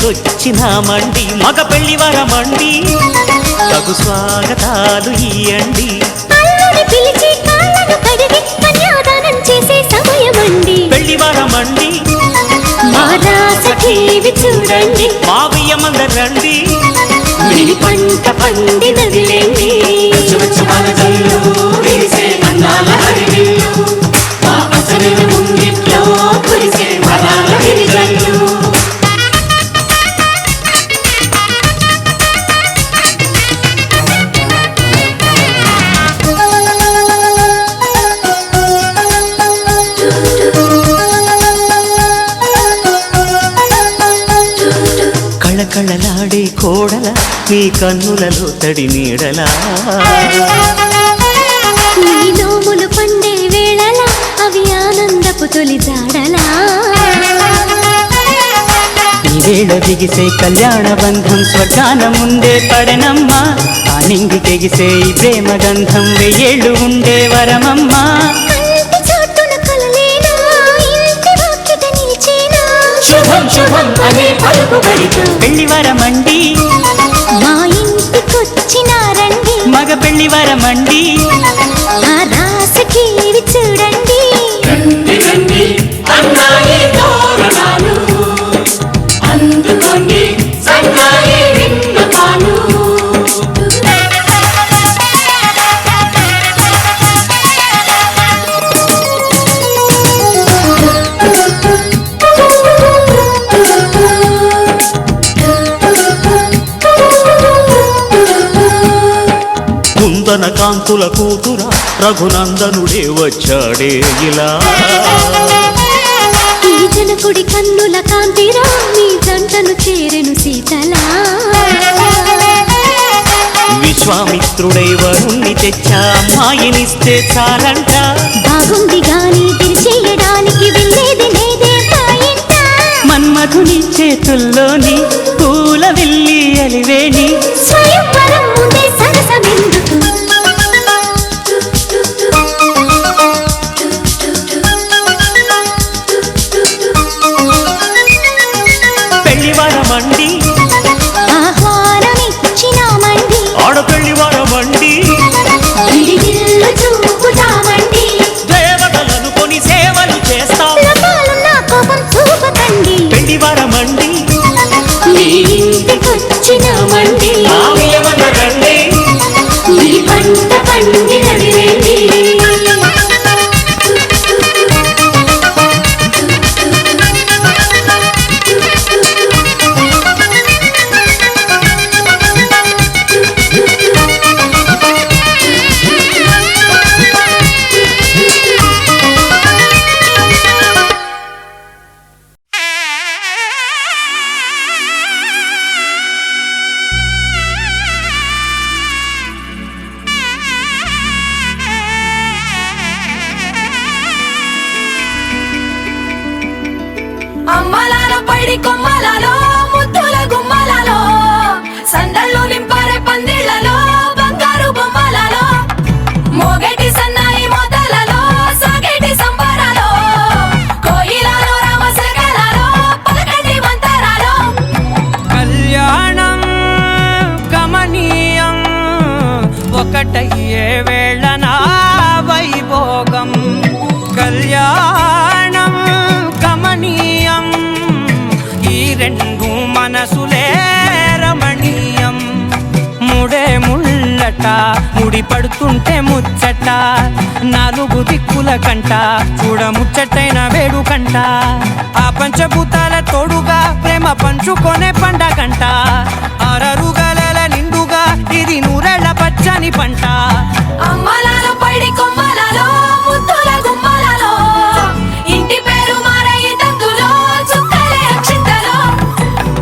ఇంటికొచ్చినామండి మగ పెళ్లివారమండి తగు స్వాగతాలు ఇయ్యండి పిలిచి కాళ్ళను కడిగి కన్యాదానం చేసే సమయమండి పెళ్లివారమండి మా రాసఖీవి చూడండి మా బియ్యమందరండి మీ పంట పండినదిలేండి ముంగిట్లో కురిసే వరాల గిరిజల్లు కళకళలాడే కోడల మీ కన్నులలో తడి నీడలా నీ నోములు పండే వేళలా అవి ఆనందపు తొలి జాడలా ఈ వేళ దిగిసే కళ్యాణ బంధం స్వర్గాన ముందే పడనమ్మా ఆ నింగి తెగిసే ఈ ప్రేమ గంధం వెయ్యేళ్ళు ఉండే వరమమ్మా శుభం శుభం అనే పలుకుబడితో పెళ్లివారమండి మా ఇంటికొచ్చినారండి మగ పెళ్లివారమండి ఆ రాసఖీవి చూడండి అన్నాయి తోరణాలు అందుకోండి సన్నాయి విన్నపాలు కుందన కాంతుల కూతురా రఘునందనుడే వచ్చాడే ఇలా ఈ జనకుడి కన్నుల కాంతిరా మీ జంటను చేరెను సీతలా విశ్వామిత్రుడై వరుణ్ణి తెచ్చా అమ్మాయినిస్తే చాలంట బాగుంది గాని తిరిచేయడానికి వెళ్ళేది లేదే పాయింట మన్మధుని చేతుల్లోని పూల వెళ్ళి అలివేణి స్వయంవరం ముందే సరసమెందుకు పెళ్లివారమండి ఆహ్వానమిచ్చినామండి ఆడపెళ్లివారమండి గిరిగిల్లు చూపుతామండి దేవతలను కొని సేవలు చేస్తాం లోపాలున్న కోపం చూపకండి పెళ్లివారమండి మీ ఇంటికొచ్చినామండి ఆవియమనరండి మీ పంట పండినదిలేండి అమ్మలాలో పైడి కొమ్మలలో ముద్దుల గుమ్మలలో సందళ్ళు నింపారే పందిళ్లలో బంగారు బొమ్మలలో మోగేటి సన్నాయి మోతలలో సాగేటి సంబరాలో కోయిలలో రామశకలలో పలకటి మంతరాలో కళ్యాణం గమనీయం ఒకటయ్యే వేళ నా వైభోగం కళ్యాణం గమనీయం ఈ రెండు మనసులే రమణీయం ముడే ముళ్ళట ముడి పడుతుంటే ముచ్చట నాలుగు దిక్కుల కంట చూడ ముచ్చటైన వేడుకంట ఆ పంచభూతాల తోడుగా ప్రేమ పంచుకొనే పండగంట అరరుగల నిండుగా ఇది నూరెళ్ళ పచ్చని పంట అమ్మలాలో పైడి కొమ్మలలో ముద్దుల గుమ్మలలో ఇంటి పేరు మారయ్య తంతులో చుక్కలే అక్షింతలో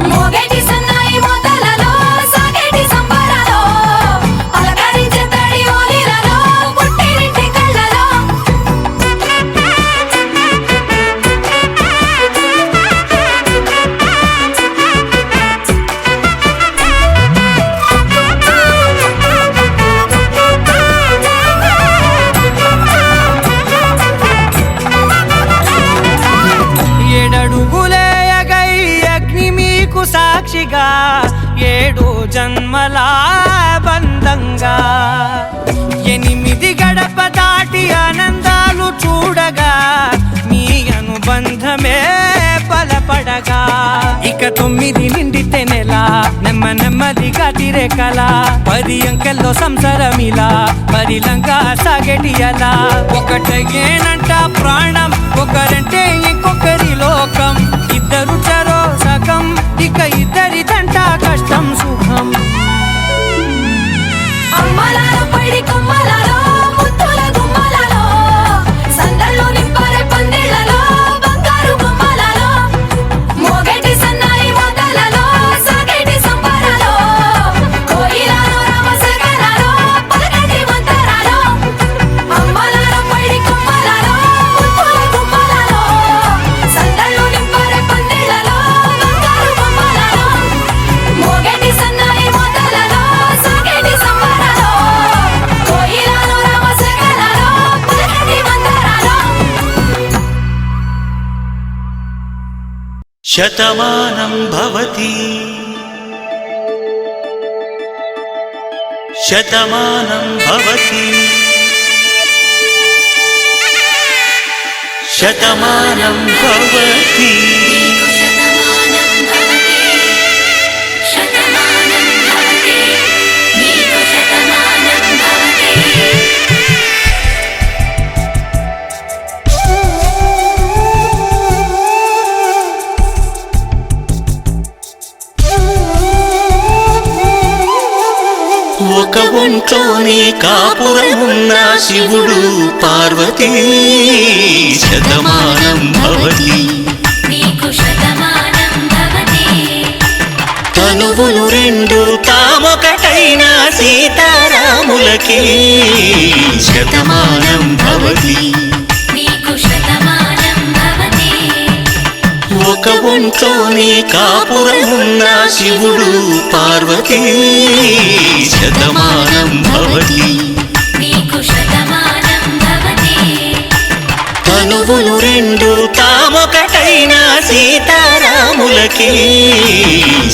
మోగేటి సన్నాయి మోతలలో సాగేటి సంబరాలో పలకరించే తడి ఓలిలలో పుట్టినింటి కళ్ళలో 9 నిండితే నెల నెమ్మదిగా తిరే కల 10 అంకెల్లో సంసారమిలా పరిలంగా సాగేటియలా ఒకటేనంట ప్రాణం ఒకరంటే ఇంకొకరి లోకం ఇద్దరు చరో సగం ఇక ఇద్దరిదంట కష్టం సుఖం అమ్మలాలో పడి కొమ్మలాలో ముత్తుల గుమ్మలాలో సందల్లో నింపారే పందిళ్లలో బంగారు గుమ్మలాలో మోగేటి సన్నాయి మోతలలో సాగేటి సంబరాలో కోయిలాలో రామసగనాలో పలకటి మంతరాలో అమ్మలాలో పడి కొమ్మలాలో ముత్తుల గుమ్మలాలో సందల్లో నింపారే పందిళ్లలో బంగారు గుమ్మలాలో మోగేటి సన్నాయి మోతలలో సాగేటి సంబరాలో కోయిలాలో రామసగనాలో పలకటి మంతరాలో శతమానం భవతి శతమానం భవతి శతమానం భవతి ఒక ఒంట్లోనే కాపురమున్న శివుడు పార్వతీ శతమానం భవతి తనువులు రెండు తామొకటైన సీతారాములకి శతమానం భవతి ఒక ఒంట్లోనే కాపురమున్న శివుడు పార్వతీ శతమానం భవతి తనువులు రెండు తామొకటైన సీతారాములకి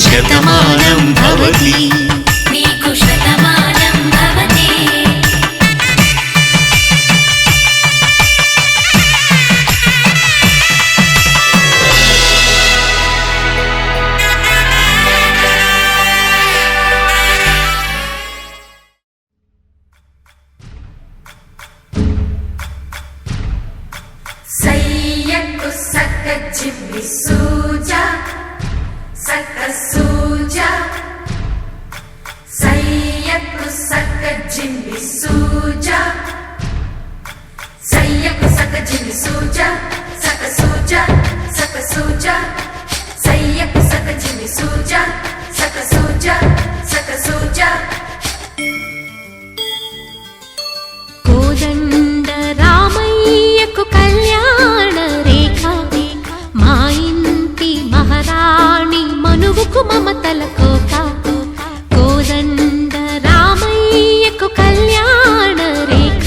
శతమానం భవతి సయ్యకు సక్క జిమ్మి సూజా సక్క సూజా సయ్యకు సక్క జిమ్మి సూజా సయ్యకు సక్క జిమ్మి సూజా సక్క సూజా సక్క సూజా సయ్యకు సక్క జిమ్మి సూజా సక్క సూజా సక్క సూజా కోదండ రామయ్యకు కళ్యాణ రేఖ మా ఇంటి మహారాణి మనువుకు మమతల కోక కోదండ రామయ్యకు కళ్యాణ రేఖ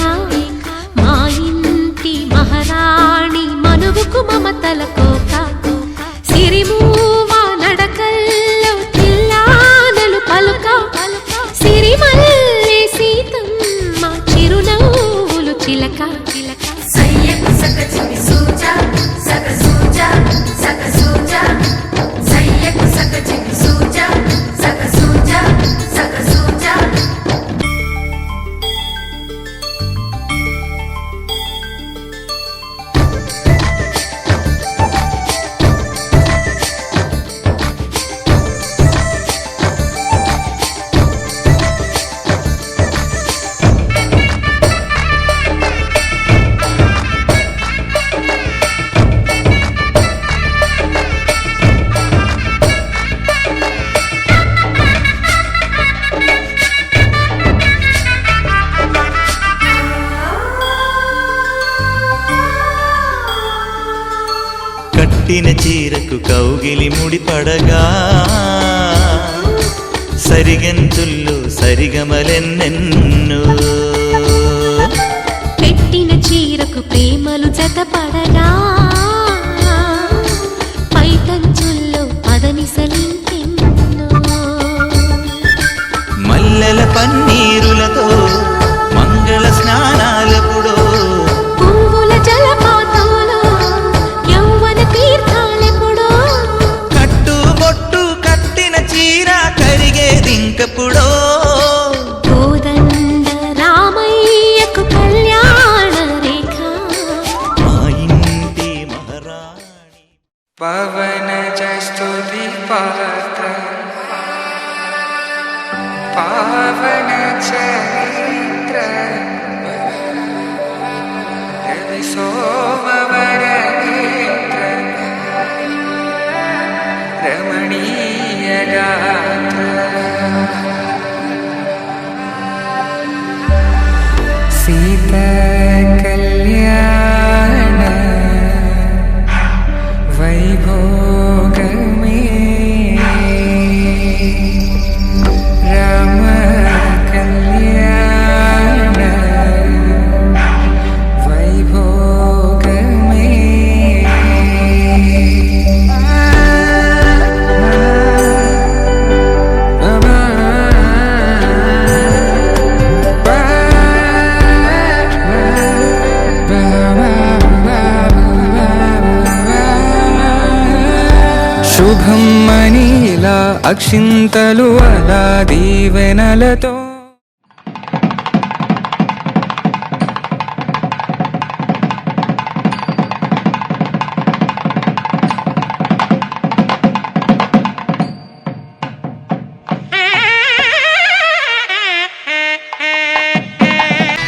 మా ఇంటి మహారాణి మనువుకు మమతల కోక సిరిమూవా నడకల్లో తిల్లానలు పలుక సిరిమల్లె సీతమ్మ చిరునవ్వులు చిలక సయ్యకు సక్క జిమ్మి సూజా సక్క సూజా సక్క సూజా సయ్యకు సక్క జిమ్మి సూజా సక్క సూజా సక్క సూజా కట్టిన చీరకు కౌగిలి ముడిపడగా సరిగంతుల్లో సరిగమలెన్నెన్నో పెట్టిన చీరకు ప్రేమలు జతపడగా పైటంచుల్లో పదనిసలింకెన్నో మల్లెల పన్నీరులతో మంగళ స్నానాలెప్పుడో పువ్వుల జలపాతంలో యౌవన తీర్థాలెప్పుడో కట్టు బొట్టు పవనజ స్తుతి పాత్ర పావన చరిత్ర రవి సోమవర నేత్ర రమణీయ గాత్ర సీతా కళ్యాణ వైభోగమే రామ కళ్యాణ వైభోగమే శుభం మనీలా అక్షింతలు అలా దీవెనలతో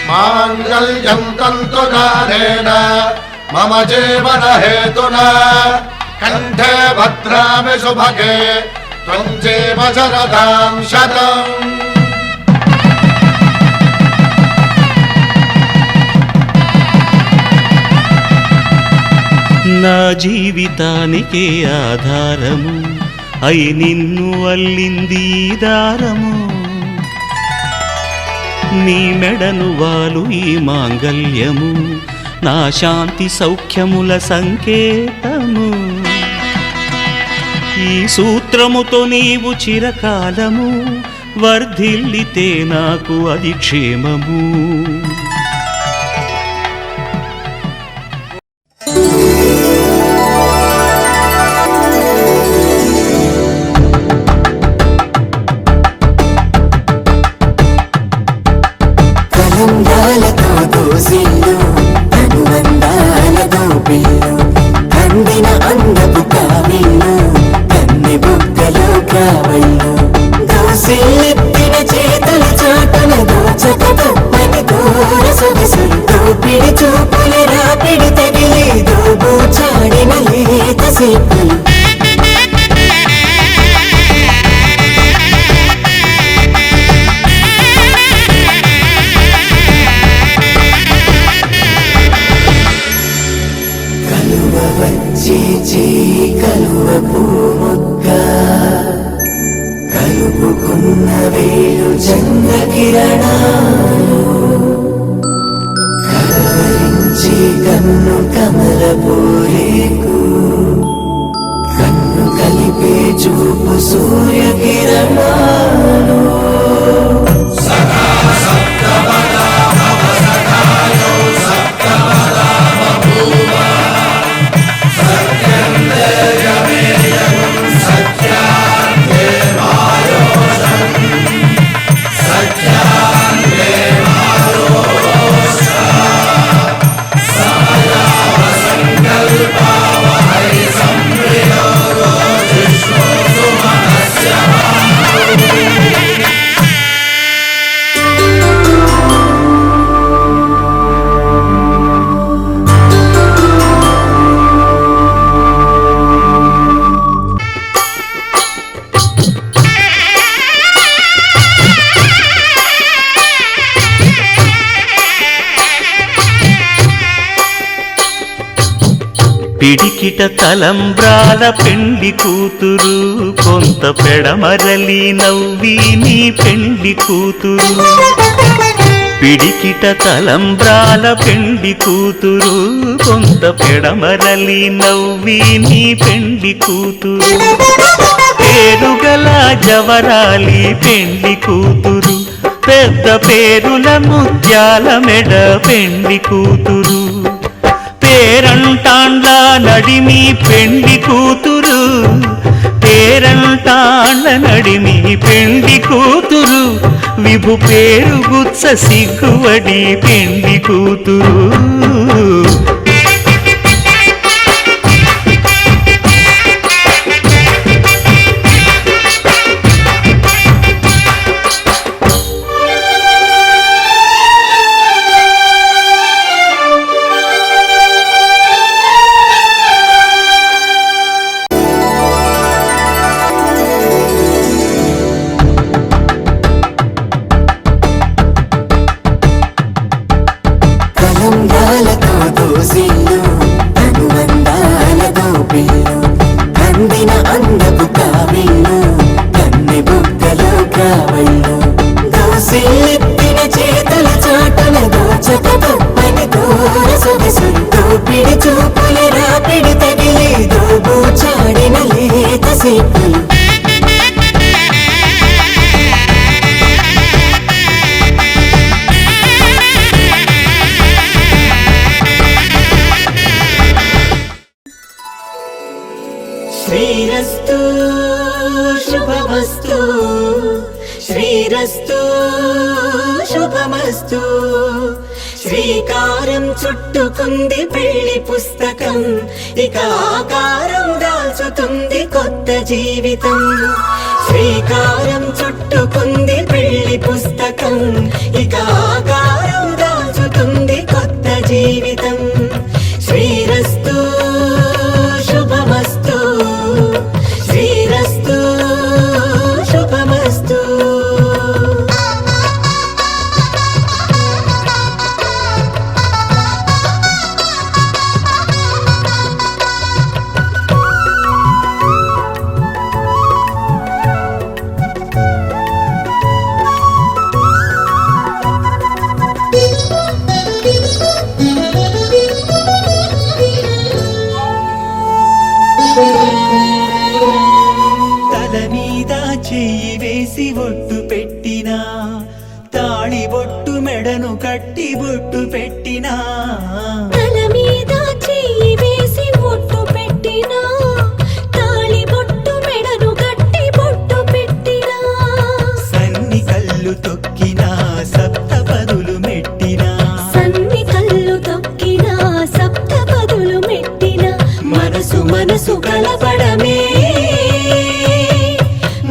మాంగళ్యం తంతుకారేణ మమ జీవన హేతునా కంఠే భద్రామి శుభగే త్వం జీవ శరదాం శతం. నా జీవితానికే ఆధారము అయి నిన్ను అల్లింది ఈ దారము నీ మెడను వాలు ఈ మాంగల్యము నా శాంతి సౌఖ్యముల సంకేతము ఈ సూత్రముతో నీవు చిరకాలము వర్ధిల్లితే నాకు అది క్షేమము. కలంగాలతో దోసిల్లు అనువందాలతో పిల్లు కందిన అందపు కావిల్లు కన్ని బుక్కలు కావళ్ళు దోసిల్లెత్తిన చేతుల చాటున దోచక తప్పని దూర సొగసులు దోపిడి చూపుల రాపిడి తగిలి దోబూచాడిన లేత సేపులు కలువ పూముక్క కలుపుకున్న వేలు చంద్ర కిరణాలు కలవరించి కన్ను కమల పూరేకు కన్ను కలిపే చూపు సూర్య కిరణాలు పిడికిట తలంబ్రాల పెండ్లి కూతురు కొంత పెడమరలి నవ్వి నీ పెండ్లి కూతురు పిడికిట తలంబ్రాల పెండ్లి కూతురు కొంత పెడమరలి నవ్వి నీ పెండ్లి కూతురు పేరుగల జవరాలి పెండ్లి కూతురు పెద్ద పేరుల ముత్యాల మెడ పెండ్లి కూతురు పేరంటాండ్ల నడిమి పెండ్లి కూతురు పేరంటాండ్ల నడిమి పెండ్లి కూతురు విభు పేరు గుత్స సిగ్గువడి పెండ్లి కూతురు ప్రేమలతో దోసిల్లు అనుబంధాలతో పిల్లు అందిన అందపు కావిల్లు కన్నె బుక్కలో కావళ్ళు దోసిల్లెత్తిన చేతుల చాటున దోచక తప్పని దూర సొగసులు దోపిడి చూపుల రాపిడి తగిలి దోబూచాడిన లేత సిప్పులు శ్రీరస్తు శుభమస్తు శ్రీరస్తు శుభమస్తు శ్రీకారం చుట్టుకుంది పెళ్లి పుస్తకం ఇక ఆకారం దాల్చుతుంది కొత్త జీవితం శ్రీకారం చుట్టుకుంది పెళ్లి పుస్తకం ఇక ఆకారం దాల్చుతుంది కొత్త జీవితం శ్రీరస్తు శుభమస్తు శ్రీరస్తు శుభమస్తు తల మీద చెయ్యి వేసి ఒట్టు పెట్టినా తాళి బొట్టు మెడను కట్టి బొట్టు పెట్టినా తల మీద చెయ్యి వేసి ఒట్టు పెట్టినా తాళి బొట్టు మెడను కట్టి బొట్టు పెట్టినా సన్ని కళ్ళు తొక్కినా సప్త పదులు మెట్టినా సన్ని కళ్ళు తొక్కినా సప్త పదులు మెట్టినా మనసు మనసు కలపడమే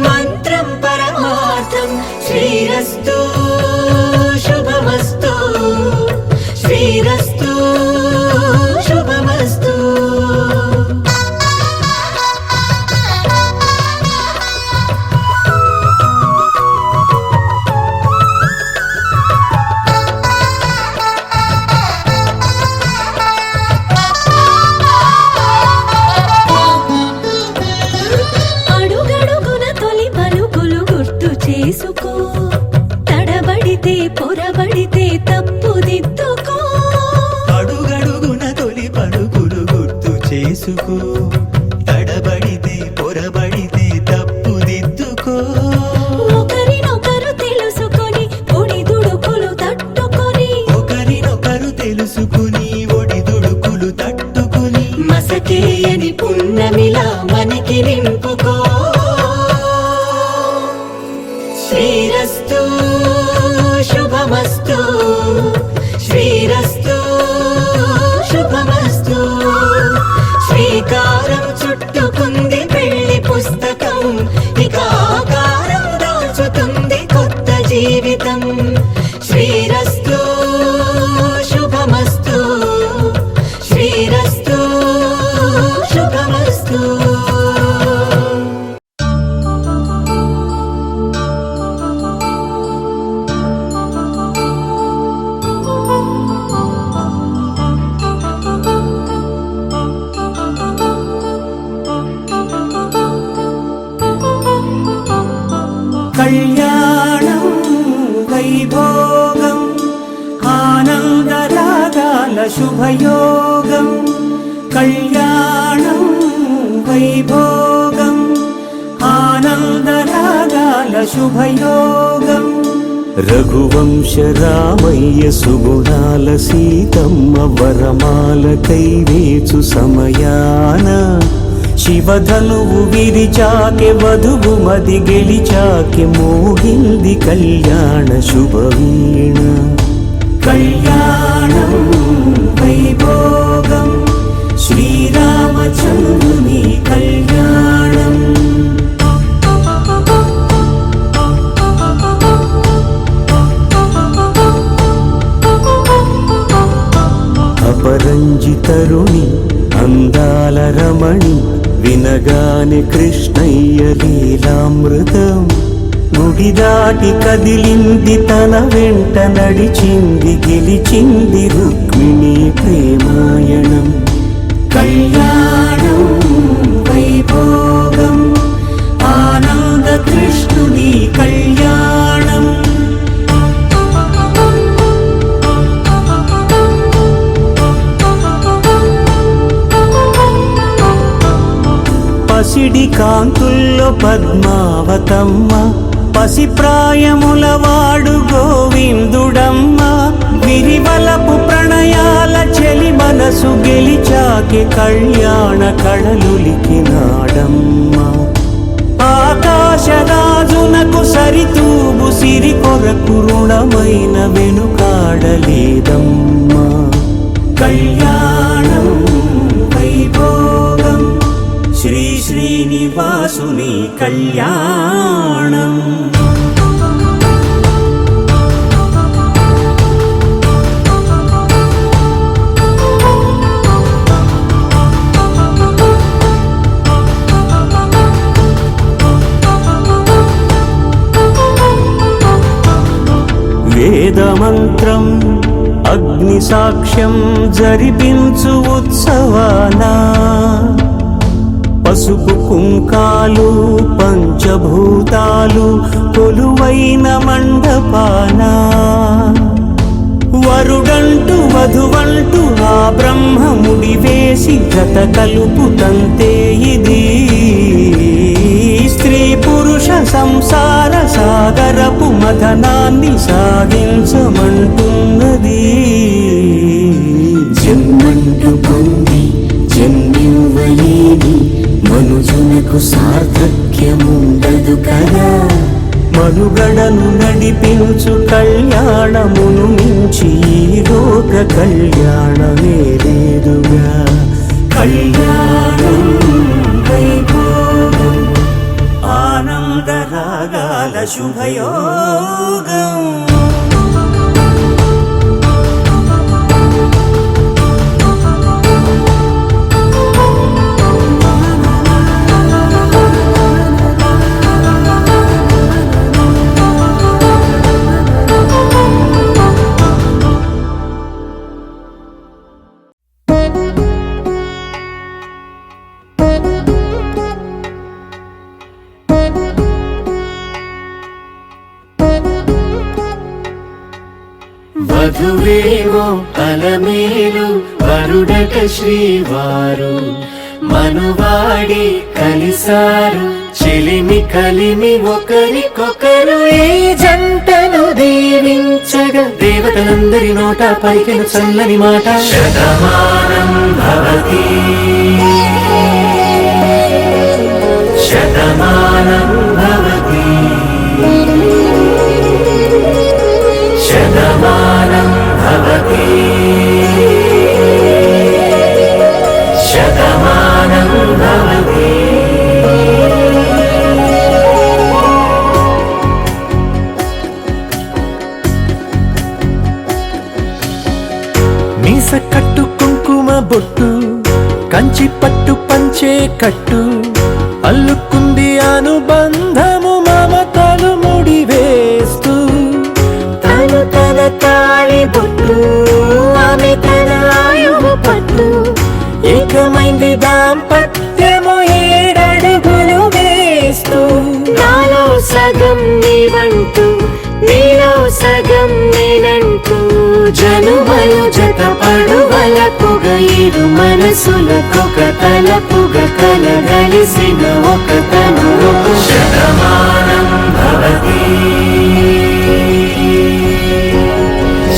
మంత్రం పరమార్థం శ్రీరస్తు శుభమస్తు శ్రీరస్తు శుభమస్తు అడుగడుగున తొలి పలుకులు గుర్తు చేసుకో తడబడితే పొరబడితే తప్పు దిద్దుకో అడుగడుగున తొలి పలుకులు గుర్తు చేసుకో తడబడితే పొరబడితే తప్పు దిద్దుకో ఒకరినొకరు తెలుసుకొని పొడి దుడుకులు తట్టుకొని ఒకరినొకరు తెలుసుకుని ఒడిదుడుకులు తట్టుకుని మసకేయని పున్నమిలా మనకి నింపుకో శ్రీరస్తు శుభమస్తు శ్రీరస్తు శుభమస్తు శ్రీకారం చుట్టుకుంది పెళ్లి పుస్తకం ఇక ఆకారం దాల్చుతుంది కొత్త జీవితం శ్రీరస్తు శుభమస్తు శ్రీరస్తు శుభమస్తు కళ్యాణం వైభోగం ఆనందరాగాల శుభయోగం కళ్యాణం వైభోగం ఆనందరాగాల శుభయోగం రఘువంశ రామయ్య సుగుణాల సీతమ్మ వరమాల కైవేచు సమయాన శివధనువు విరిచాకె వధువు మది గెలిచాకె మోగింది కళ్యాణ శుభవీణ కళ్యాణం వైభోగం శ్రీరామచంద్రుని కళ్యాణం అపరంజి తరుణి అందాల రమణి వినగానే కృష్ణయ్య లీలామృతం గుడి దాటి కదిలింది తన వెంట నడిచింది గెలిచింది రుక్మిణి ప్రేమాయణం. కళ్యాణం వైభోగం ఆనంద కృష్ణుని కళ్యాణం. పసిడి కాంతుల్లో పద్మావతమ్మ పసి ప్రాయముల వాడు గోవిందుడమ్మ. విరివలపు ప్రణయాల చెలి మనసు గెలిచాకి కళ్యాణ కళలులికినాడమ్మ. ఆకాశరాజునకు సరితూబు సిరి కొరకు రుణమైన వెనుకాడలేదమ్మా. కళ్యాణం వైభోగం శ్రీ శ్రీనివాసుని కళ్యాణం. వేదమంత్రం అగ్ని సాక్ష్యం జరిపించు ఉత్సవానా. పసుపు కుంకాలు పంచభూతాలు కొలువైన మండపాన. వరుడంటూ వధువంటూ ఆ బ్రహ్మముడి వేసి జత కలుపుతంతే ఇది. స్త్రీ పురుష సంసార సాగరపు మథనాన్ని సాగించమంటున్నది. జన్మంటూ పొంది జన్మివ్వలేని మనుజునకు సార్థక్యముండదు కదా. మనుగడను నడిపించు కళ్యాణమును మించి ఈ లోక కళ్యాణమే లేదుగా. కళ్యాణం వైభోగం ఆనంద రాగాల శుభయోగం. వధువేవో అలమేలు వరుడట శ్రీవారు. మనువాడి కలిసారు చెలిమి కలిమి ఒకరికొకరు. ఈ జంటను దీవించగా దేవతలందరి నోట పలికిన చల్లని మాట. శతమానం భవతి శతమానం భవతి శతమానం భవతి శతమానం భవతి. మీస కట్టు కుంకుమ బొట్టు కంచి పట్టు పంచే కట్టు అల్లుకుంది అనుబంధము మమతలు ముడివేస్తూ. తను తన తాళి బొట్టు ఆమె తన ఆయువు పట్టు. ఏకమైంది దాంపత్యము 7 అడుగులు వేస్తూ. నాలో సగం నీవంటూ నీలో సగం నేనంటూ జనుమలు జత పడువలపుగ ఇరు మనసులకొక తలపుగ కలగలిసిన ఒక తను. శతమానం భవతి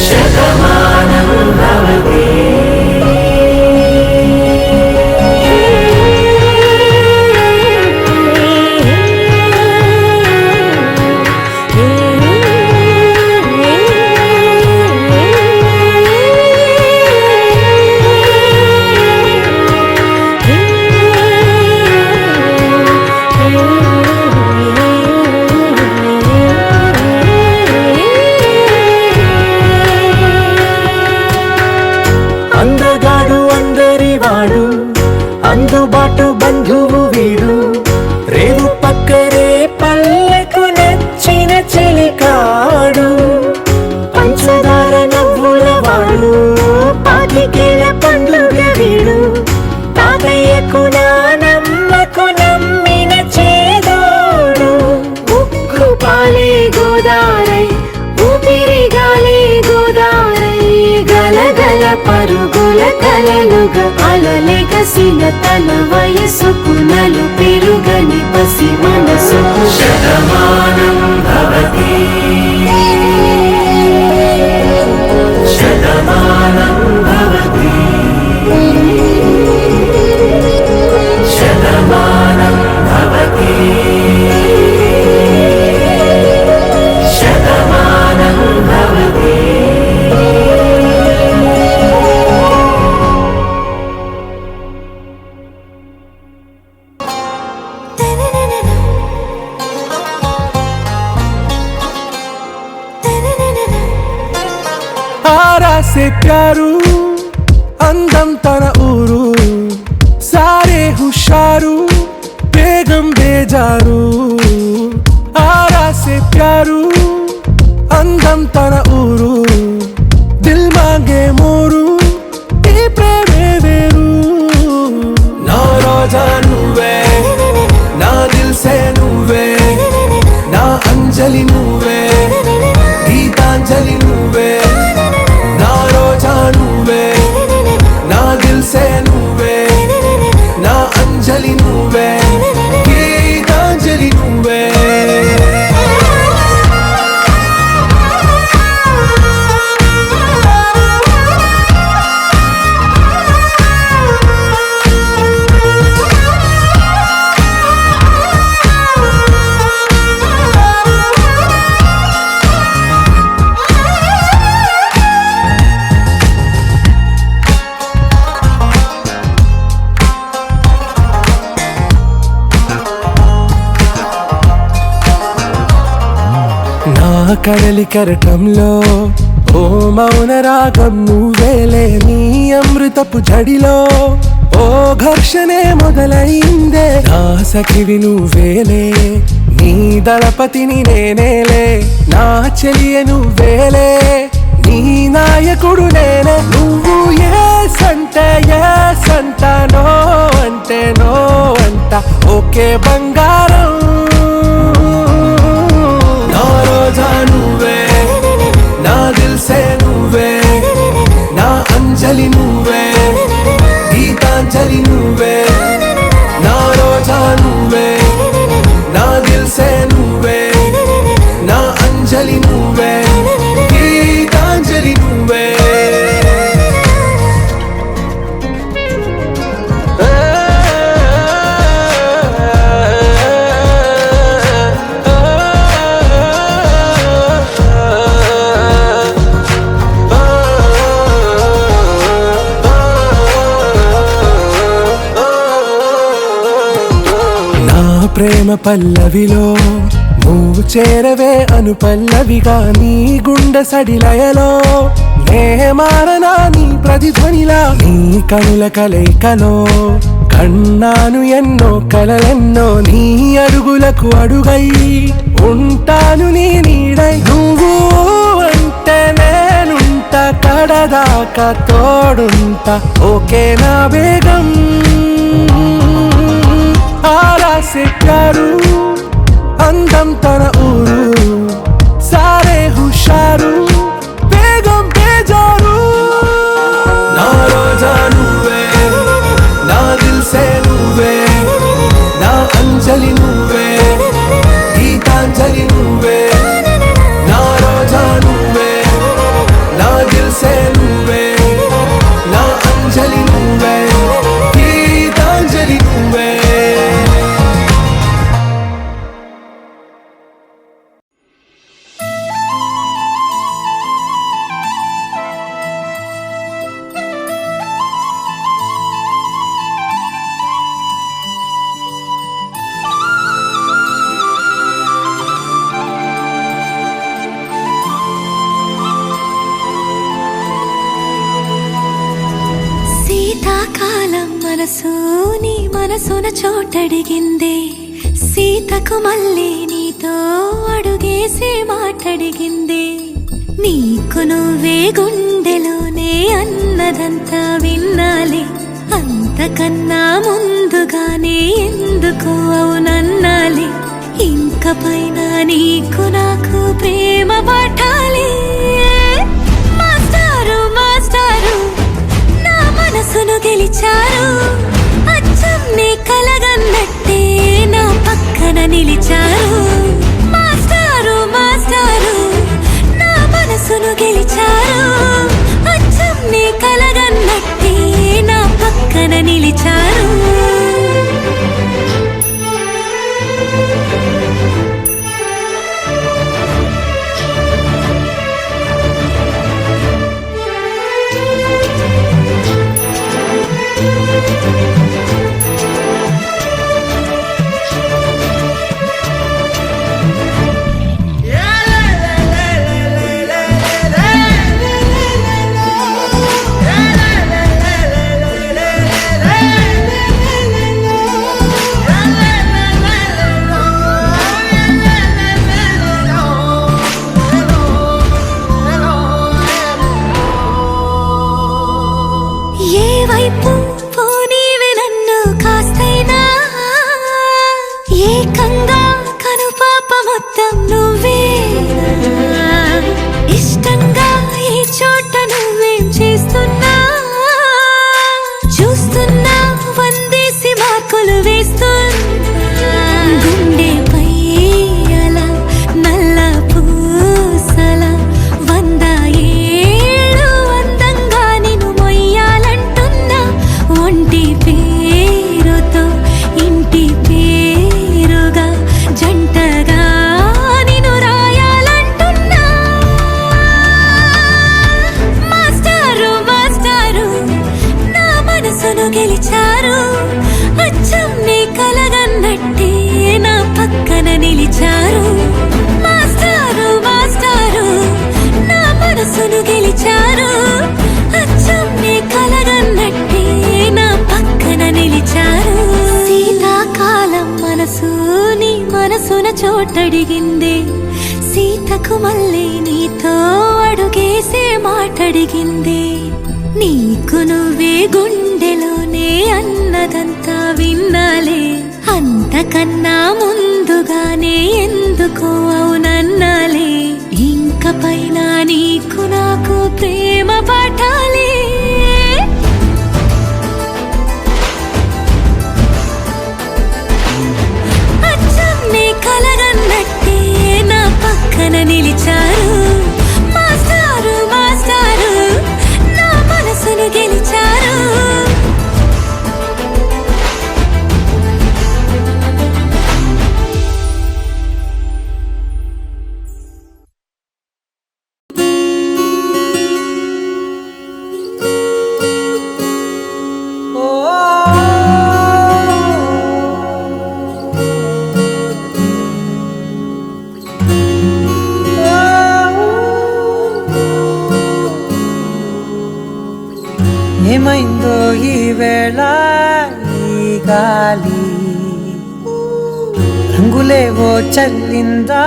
శతమానం భవతి. అందుబాటు బంధువు వీడు. రేవు పక్కరే పల్లెకు నచ్చ నమ్మకు నమ్మిన చేదోడు ఉక్కు పాలే గోదారై ఊపిరి గాలే గోదారై గలగల పరుగుల కలలుగా అలలెగసిన తన వయసుకు నలు పెరుగని పసి మనసుకు శతమానం భవతి శతమానం భవతి శతమానం భవతి శతమానం భవతి. आरा से प्यारू అందం తన ఊరు సారే హుషారు బేగం బేజారు ఆరా సే ప్యారు అందం తన ఊరు దిల్ మాంగే మోరు ఈ ప్రేమే వేరు నా రోజా నువ్వే నా దిల్ సే నువ్వే నా అంజలి నువ్వే గీతాంజలి నువ్వే నా రోజా నువ్వే నా దిల్ సే నువ్వే నా అంజలి నువ్వే గీతాంజలి నువ్వే కడలి కరటంలో ఓ మౌన రాగం నువ్వేలే నీ అమృతపు జడిలో ఓ ఘర్షణే మొదలైందే నా సఖివి నువ్వేలే నీ దళపతిని నేనేలే నా చెలియ నువ్వేలే నీ నాయకుడు నేనే నువ్వు ఏ సంట నో అంటే నో అంట ఓకే బంగారం నా రోజా నువ్వే నా దిల్ సే నువ్వే నా అంజలి నువ్వే గీతాంజలి నువ్వే నా రోజా నువ్వే నా దిల్ సే నువ్వే నా అంజలి నువ్వే గీతాంజలి నువ్వే ప్రేమ పల్లవిలో నువ్వు చేరవే అను పల్లవిగా నీ గుండె సడిలయలో నే మారనా నీ ప్రతిధ్వనిలా నీ కనుల కలయికలో కన్నాను ఎన్నో కలలెన్నో నీ అడుగులకు అడుగై ఉంటాను నీ నీడై నువ్వు అంటే నేనుంట కడదాకా తోడుంటా ఓకే నా బేగం ఆరా సే ప్యారు అందం తన ఊరు సారే హుషారు బేగం బేజారు నా రోజా నువ్వే నా దిల్ సే నువ్వే నా అంజలి నువ్వే గీతాంజలి నువ్వే నా రోజా నువ్వే నా దిల్ సే నువ్వే నా అంజలి నువ్వే గీతాంజలి నువ్వే. శీతాకాలం మనసు నీ మనసున చోటడిగిందే సీతకు మళ్ళీ నీతో అడుగేసే మాటడిగిందే నీకు నువ్వే గుండెలోనే అన్నదంతా విన్నాలే అంతకన్నా ముందు ముందుగానే ఎందుకు అవునన్నాలి, ఇంక పైన నీకు నాకు ప్రేమ పాఠాలి. మాస్టారు మాస్టారు నా మనసును గెలిచారు, అచ్చం నీ కలగన్నట్టే నా పక్కన నిలిచారు. మాస్టారు మాస్టారు నా మనసును గెలిచారు, అచ్చం నీ కలగన్నట్టే నా పక్కన నిలిచారు. ఏ వైపు పోనీవి నన్ను కాస్తైనా, ఏకంగా కనుపాప మొత్తం నువ్వే. ఇష్టంగా ఈ చోట నువ్వేం చేస్తున్నా, చూస్తున్నా వందేసి మార్కులు వేస్తున్నా. గుండెపై అలా నల్ల పూసల 100 ఏళ్ళు అందంగా నిన్ను మొయ్యాలంటున్నా. ఒంటి పేరుతో ఇంటి పేరుగా జంటగా నిన్ను రాయాలంటున్నా. మాస్టారు మాస్టారు నా మనసును గెలిచారు, అచ్చం నీ కలగన్నట్టే నా పక్కన నిలిచారు. మాస్టారు మాస్టారు నా మనసును గెలిచారు, అచ్చం నీ కలగన్నట్టే నా పక్కన నిలిచారు. శీతాకాలం మనసు నీ మనసున చోటడిగింది, సీతకు మళ్ళీ నీతో అడుగేసే మాటడిగింది. నీకు నువ్వే గుండెలోనే అన్నదంతా విన్నాలే, అంతకన్నా ముందుగానే ఎందుకో అవునన్నాలే. ఇంక పైన నీకు నాకు ప్రేమ పాఠాలి. అచ్చం నీ కలగన్నట్టే నా పక్కన నిలిచారు. మాస్టారు మాస్టారు నా మనసును గెలిచారు. ఏమైందో ఈ వేళ ఈ గాలి, రంగులేవో చల్లిందా.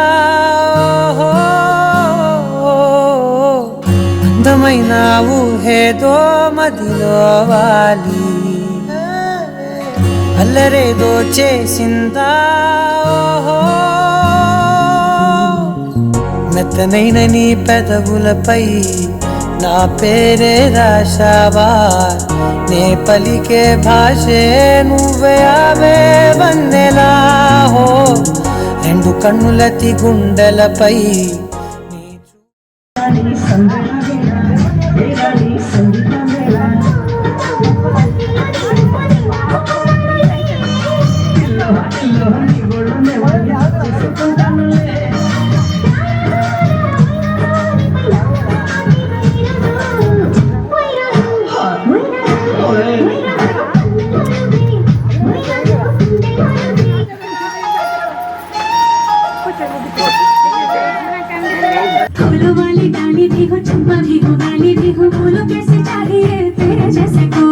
అందమైన ఊహేదో మదిలో వాలి, అల్లరేదో చేసిందా. మెత్తనైన నీ పెదవులపై నా పేరే రాశావా, నే పలికే భాషే నువ్వే ఆవే వన్నెలా. హో రెండు కన్నులతి గుండెలపై फूलों वाली डाली भी हो, चंपा भी हो, वाली भी हो, बोलो कैसे चाहिए तेरे जैसे को।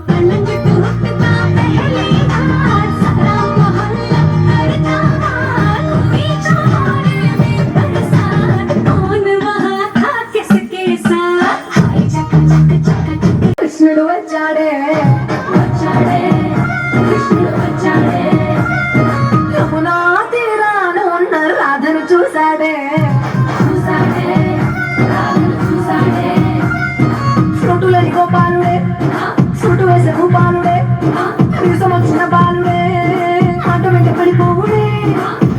पलंग टूटता पहली बार, सारा मोहल्ला करता मार, कोई चौहाने में बरसात, कौन वहाँ था किसके साथ। हाय चक चक चक चक कृष्णुడు వచ్చాడే వచ్చాడే कृष्णुడు వేసవు బాలుడే వీసం వచ్చిన బాలుడే ఆట వెంట పడిపోవుడే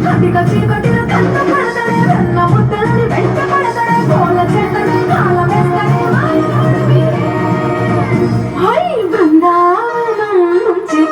కటిక చీకటిలో కంట పడతడే వెన్న ముద్దలని వెంట పడతడే కోళ్ళ చెట్టని కాల వేస్తడే హై బృందావనం నుంచి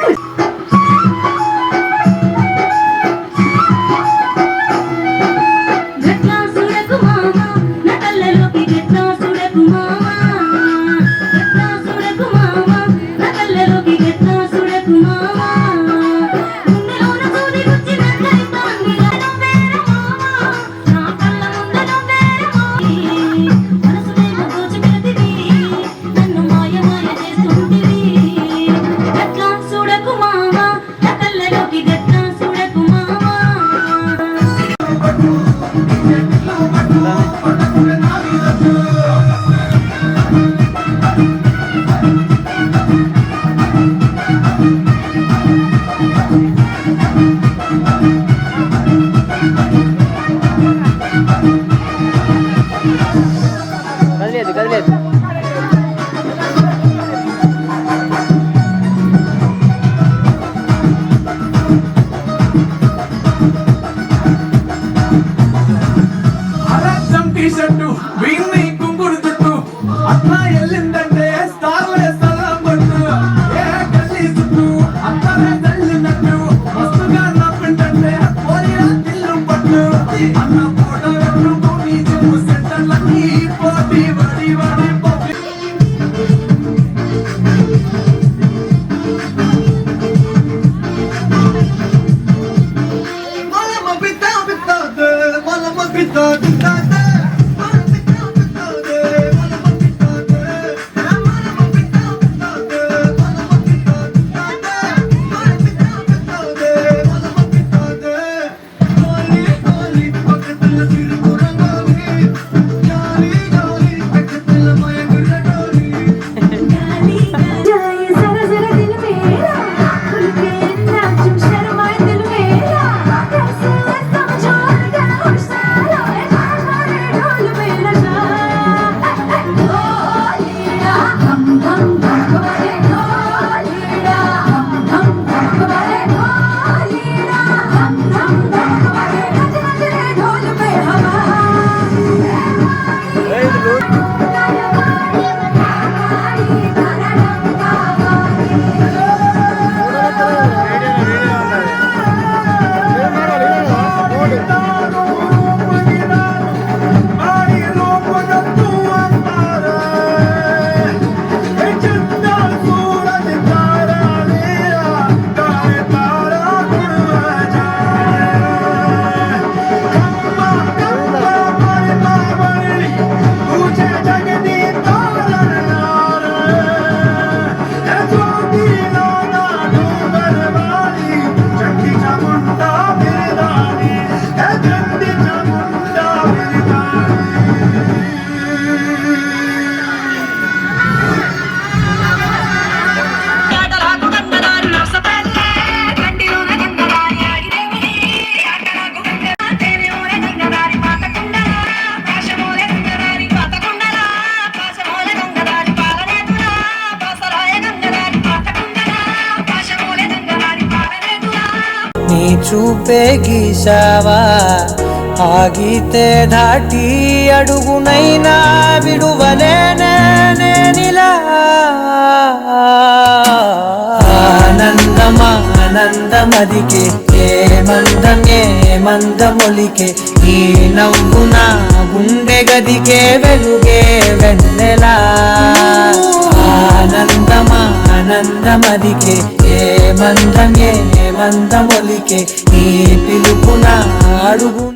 చూపే గీసావా ఆగితే దాటి అడుగునైనా విడువలేనే నేనిలా ఆనందమదికే ఏ మందమొలికే ఈ నవ్వు నా గుండె గదికే వెలుగే వెన్నెలా ఆనందమదికే ఏ మందమొలికే ఈ పిలుపున అడుగు